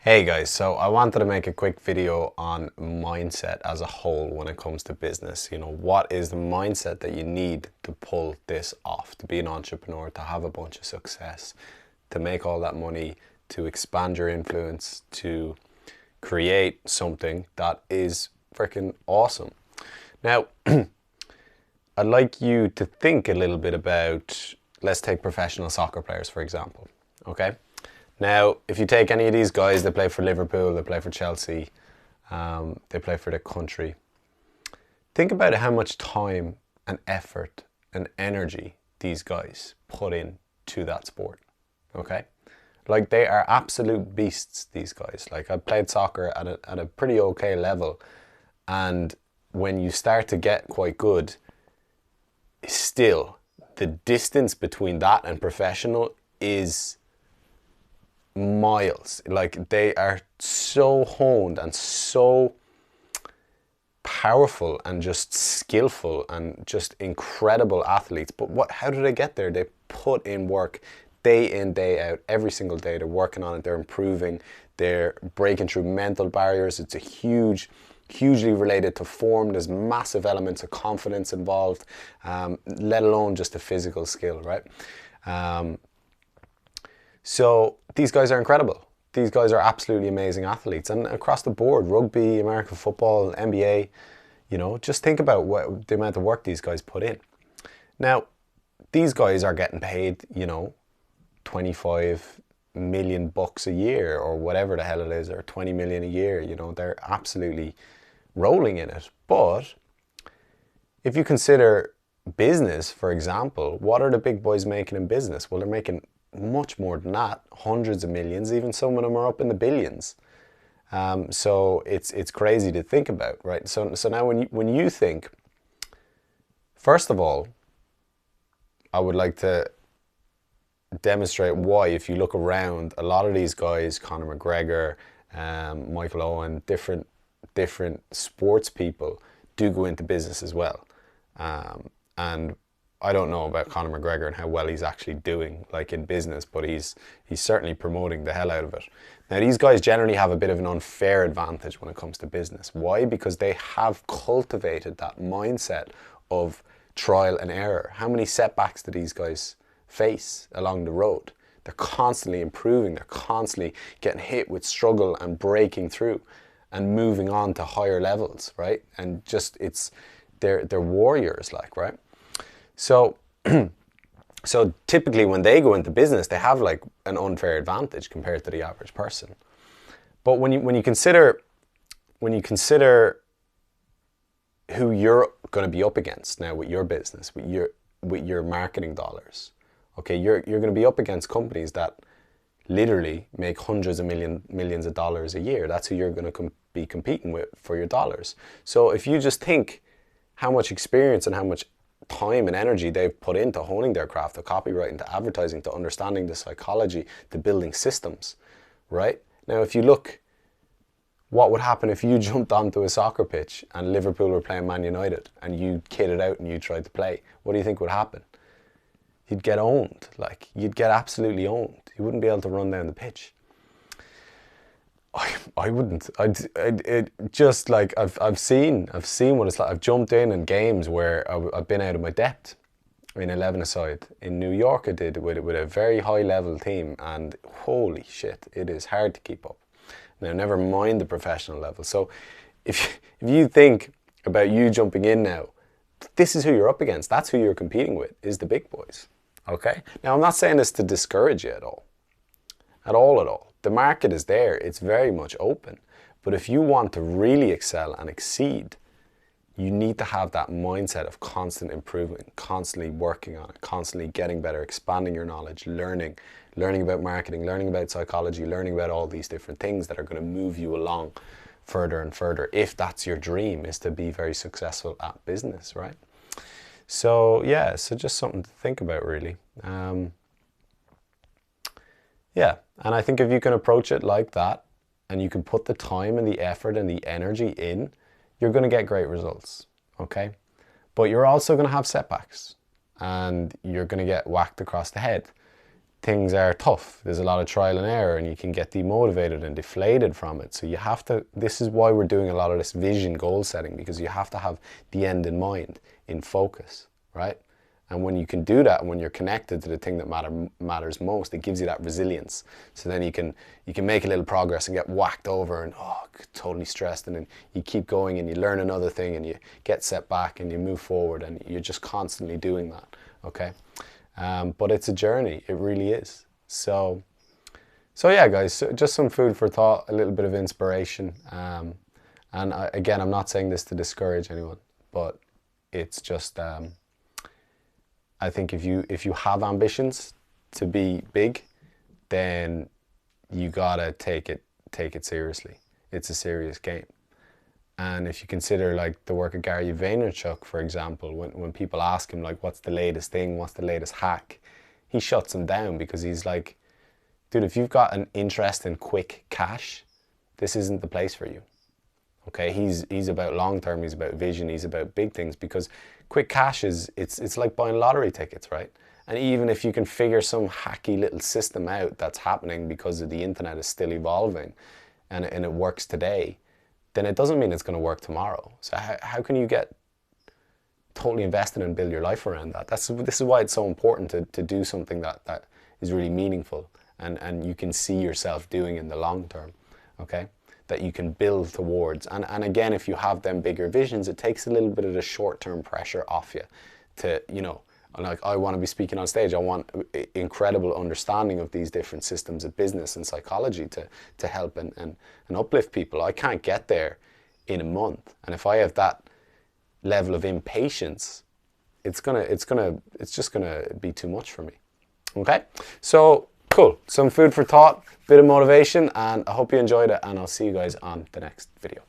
Hey guys, so I wanted to make a quick video on mindset as a whole when it comes to business. What is the mindset that you need to pull this off, to be an entrepreneur, to have a bunch of success, to make all that money, to expand your influence, to create something that is freaking awesome. Now, I'd like you to think a little bit about, let's take professional soccer players, for example, okay? Now, if you take any of these guys, they play for Liverpool, they play for Chelsea, they play for their country. Think about how much time and effort and energy these guys put in to that sport, okay? Like, they are absolute beasts, these guys. Like, I played soccer at a pretty okay level, and when you start to get quite good, still, the distance between that and professional is miles. Like, they are so honed and so powerful and just skillful and just incredible athletes. But how do they get there? They put in work day in, day out, every single day. They're working on it, they're improving, they're breaking through mental barriers. It's hugely related to form. There's massive elements of confidence involved, let alone just a physical skill, right? So these guys are incredible. These guys are absolutely amazing athletes. And across the board, rugby, American football, NBA, just think about the amount of work these guys put in. Now, these guys are getting paid, 25 million bucks a year or whatever the hell it is, or 20 million a year. They're absolutely rolling in it. But if you consider business, for example, what are the big boys making in business? Well, they're making much more than that, hundreds of millions. Even some of them are up in the billions. So it's crazy to think about, right? So now when you think, first of all, I would like to demonstrate why, if you look around, a lot of these guys, Conor McGregor, Michael Owen, different sports people do go into business as well. And I don't know about Conor McGregor and how well he's actually doing, like, in business, but he's certainly promoting the hell out of it. Now, these guys generally have a bit of an unfair advantage when it comes to business. Why? Because they have cultivated that mindset of trial and error. How many setbacks do these guys face along the road? They're constantly improving. They're constantly getting hit with struggle and breaking through and moving on to higher levels, right? And just, they're warriors, like, right? So typically when they go into business, they have like an unfair advantage compared to the average person. But when you consider who you're going to be up against now with your business, with your marketing dollars, okay, you're going to be up against companies that literally make hundreds of millions of dollars a year. That's who you're going to be competing with for your dollars. So if you just think how much experience and how much time and energy they've put into honing their craft, to copywriting, to advertising, to understanding the psychology, to building systems, right? Now, if you look, what would happen if you jumped onto a soccer pitch and Liverpool were playing Man United and you kitted out and you tried to play? What do you think would happen? You'd get owned. Like, you'd get absolutely owned. You wouldn't be able to run down the pitch. I wouldn't. I'd just, like, I've seen what it's like. I've jumped in games where I've been out of my depth. In 11-a-side in New York, I did with a very high level team, and holy shit, it is hard to keep up. Now, never mind the professional level. So, if you think about you jumping in now, this is who you're up against. That's who you're competing with, is the big boys. Okay. Now, I'm not saying this to discourage you at all. At all. The market is there. It's very much open. But if you want to really excel and exceed, you need to have that mindset of constant improvement, constantly working on it, constantly getting better, expanding your knowledge, learning about marketing, learning about psychology, learning about all these different things that are going to move you along further and further, if that's your dream, is to be very successful at business, right? So yeah, so just something to think about, really. Yeah, and I think if you can approach it like that, and you can put the time and the effort and the energy in, you're going to get great results, okay? But you're also going to have setbacks, and you're going to get whacked across the head. things are tough. There's a lot of trial and error, and you can get demotivated and deflated from it. So you have to, this is why we're doing a lot of this vision goal setting, because you have to have the end in mind, in focus, right? And when you can do that, and when you're connected to the thing that matters most, it gives you that resilience. So then you can make a little progress and get whacked over and totally stressed, and then you keep going and you learn another thing and you get set back and you move forward, and you're just constantly doing that, okay? But it's a journey, it really is. So yeah, guys, so just some food for thought, a little bit of inspiration. And again, I'm not saying this to discourage anyone, but it's just, I think if you have ambitions to be big, then you gotta take it seriously. It's a serious game. And if you consider like the work of Gary Vaynerchuk, for example, when people ask him like, what's the latest thing, what's the latest hack, he shuts them down, because he's like, dude, if you've got an interest in quick cash, this isn't the place for you. Okay, he's about long term, he's about vision, he's about big things, because quick cash it's like buying lottery tickets, right? And even if you can figure some hacky little system out that's happening because of the internet is still evolving and it works today, then it doesn't mean it's going to work tomorrow. So how can you get totally invested and build your life around that? This is why it's so important to do something that is really meaningful and you can see yourself doing in the long term, okay? That you can build towards. And again, if you have them bigger visions, it takes a little bit of the short-term pressure off you to, you know, like I want to be speaking on stage, I want incredible understanding of these different systems of business and psychology to help and uplift people. I can't get there in a month. And if I have that level of impatience, it's just gonna be too much for me. Okay? So cool. Some food for thought, bit of motivation, and I hope you enjoyed it, and I'll see you guys on the next video.